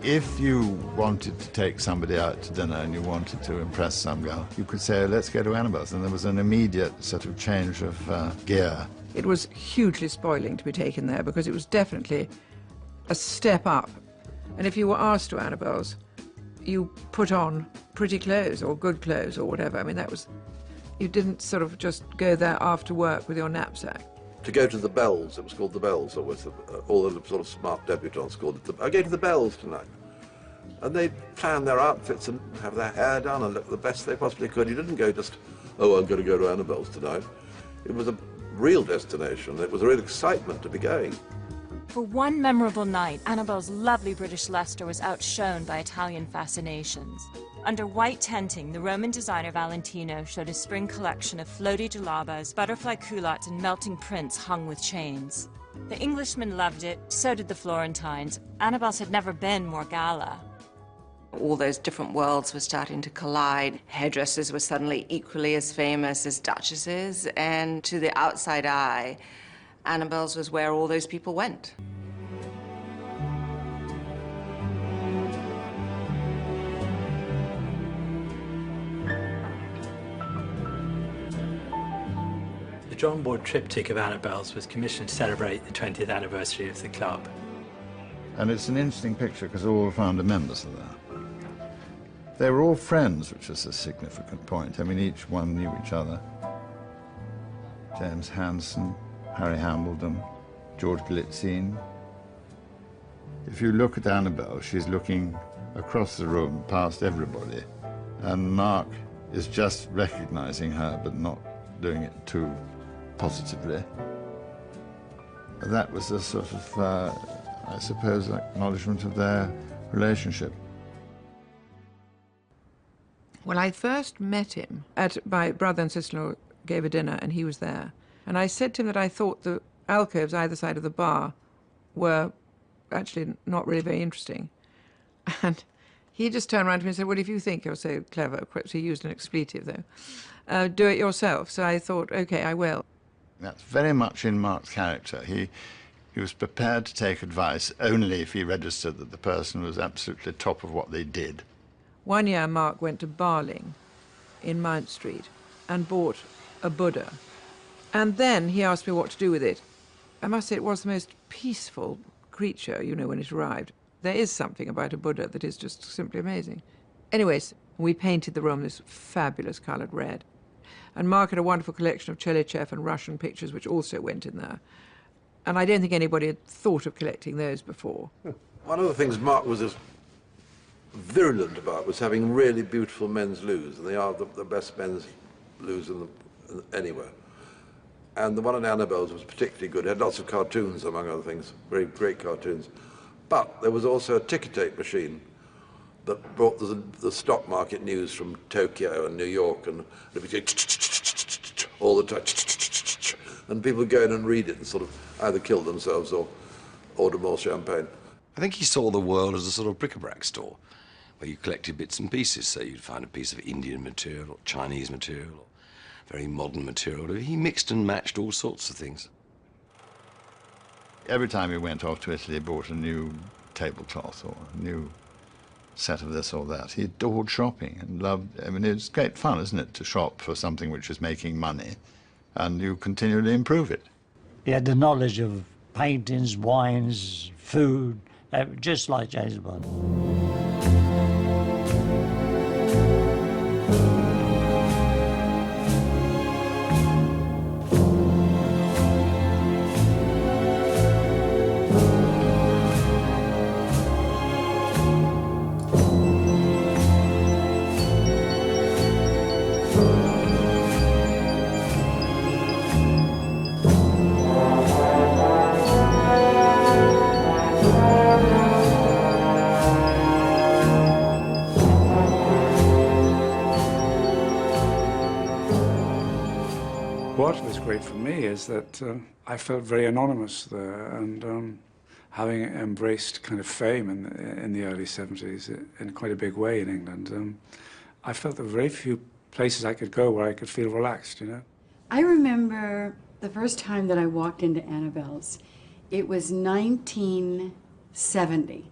If you wanted to take somebody out to dinner and you wanted to impress some girl, you could say, let's go to Annabel's, and there was an immediate sort of change of gear. It was hugely spoiling to be taken there because it was definitely a step up. And if you were asked to Annabel's, you put on pretty clothes or good clothes or whatever. I mean, that was, you didn't sort of just go there after work with your knapsack. To go to the Bells, it was called the Bells, or with all the sort of smart debutantes called it. I go to the Bells tonight. And they'd plan their outfits and have their hair done and look the best they possibly could. You didn't go just, oh, I'm going to go to Annabel's tonight. It was a real destination. It was a real excitement to be going. For one memorable night, Annabel's lovely British luster was outshone by Italian fascinations. Under white tenting, the Roman designer Valentino showed his spring collection of floaty jalabas, butterfly culottes, and melting prints hung with chains. The Englishmen loved it, so did the Florentines. Annabel's had never been more gala. All those different worlds were starting to collide. Hairdressers were suddenly equally as famous as duchesses, and to the outside eye, Annabel's was where all those people went. The John board triptych of Annabel's was commissioned to celebrate the 20th anniversary of the club. And it's an interesting picture because all the founder members are there. They were all friends, which is a significant point. I mean, each one knew each other. James Hansen, Harry Hambledon, George Glitzine. If you look at Annabel, she's looking across the room past everybody, and Mark is just recognizing her but not doing it too positively. That was a sort of, I suppose, acknowledgement of their relationship. Well, I first met him at my brother and sister-in-law gave a dinner, and he was there. And I said to him that I thought the alcoves either side of the bar were actually not really very interesting. And he just turned around to me and said, well, if you think you're so clever, perhaps he used an expletive, though, do it yourself. So I thought, OK, I will. That's very much in Mark's character. He was prepared to take advice only if he registered that the person was absolutely top of what they did. One year, Mark went to Barling in Mount Street and bought a Buddha. And then he asked me what to do with it. I must say it was the most peaceful creature, you know, when it arrived. There is something about a Buddha that is just simply amazing. Anyways, we painted the room this fabulous coloured red. And Mark had a wonderful collection of Chelychev and Russian pictures, which also went in there. And I don't think anybody had thought of collecting those before. One of the things Mark was as virulent about was having really beautiful men's loos, and they are the best men's loos anywhere. And the one at Annabel's was particularly good. It had lots of cartoons, among other things, very great cartoons. But there was also a ticker tape machine that brought the stock market news from Tokyo and New York, and it would go all the time, and people would go in and read it and sort of either kill themselves or order more champagne. I think he saw the world as a sort of bric-a-brac store, where you collected bits and pieces. So you'd find a piece of Indian material or Chinese material or very modern material. He mixed and matched all sorts of things. Every time he went off to Italy, he bought a new tablecloth or a new set of this or that. He adored shopping and loved, I mean, it's great fun, isn't it, to shop for something which is making money, and you continually improve it. He had the knowledge of paintings, wines, food, just like James Bond. What was great for me is that I felt very anonymous there, and having embraced kind of fame in the early 70s in quite a big way in England, I felt there were very few places I could go where I could feel relaxed, you know. I remember the first time that I walked into Annabel's. It was 1970,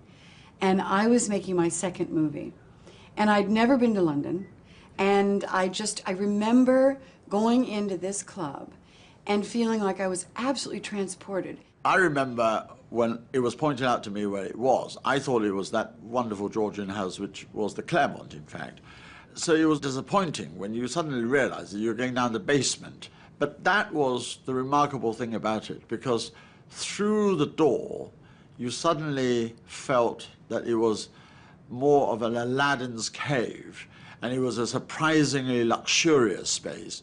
and I was making my second movie. And I'd never been to London, and I remember going into this club and feeling like I was absolutely transported. I remember when it was pointed out to me where it was. I thought it was that wonderful Georgian house, which was the Claremont, in fact. So it was disappointing when you suddenly realized that you were going down the basement. But that was the remarkable thing about it, because through the door, you suddenly felt that it was more of an Aladdin's cave, and it was a surprisingly luxurious space.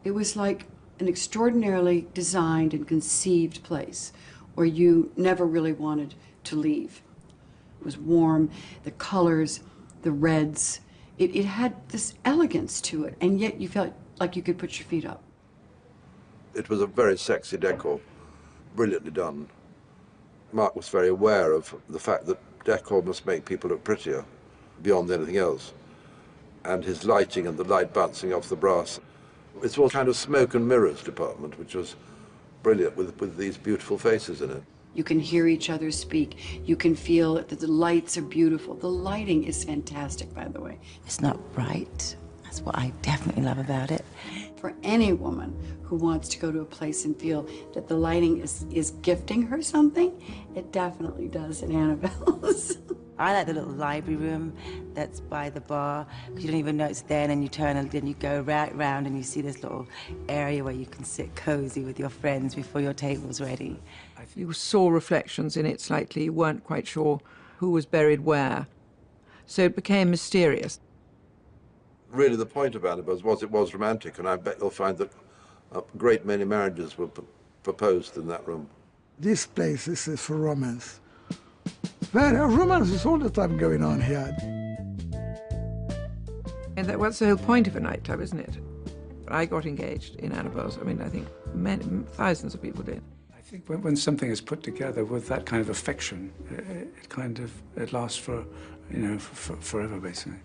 It was like an extraordinarily designed and conceived place where you never really wanted to leave. It was warm, the colors, the reds. It had this elegance to it, and yet you felt like you could put your feet up. It was a very sexy decor, brilliantly done. Mark was very aware of the fact that decor must make people look prettier beyond anything else. And his lighting and the light bouncing off the brass. It's all kind of smoke and mirrors department, which was brilliant with these beautiful faces in it. You can hear each other speak. You can feel that the lights are beautiful. The lighting is fantastic, by the way. It's not bright. That's what I definitely love about it. For any woman who wants to go to a place and feel that the lighting is gifting her something, it definitely does in Annabel's. I like the little library room that's by the bar, because you don't even know it's there, and then you turn and then you go right round and you see this little area where you can sit cozy with your friends before your table's ready. You saw reflections in it slightly, you weren't quite sure who was buried where. So it became mysterious. Really, the point of Annabel's was it was romantic, and I bet you'll find that a great many marriages were proposed in that room. This place is for romance. Romance is all the time going on here. And that's the whole point of a nightclub, isn't it? I got engaged in Annabel's. I mean, I think thousands of people did. I think when something is put together with that kind of affection, it lasts for, for forever, basically.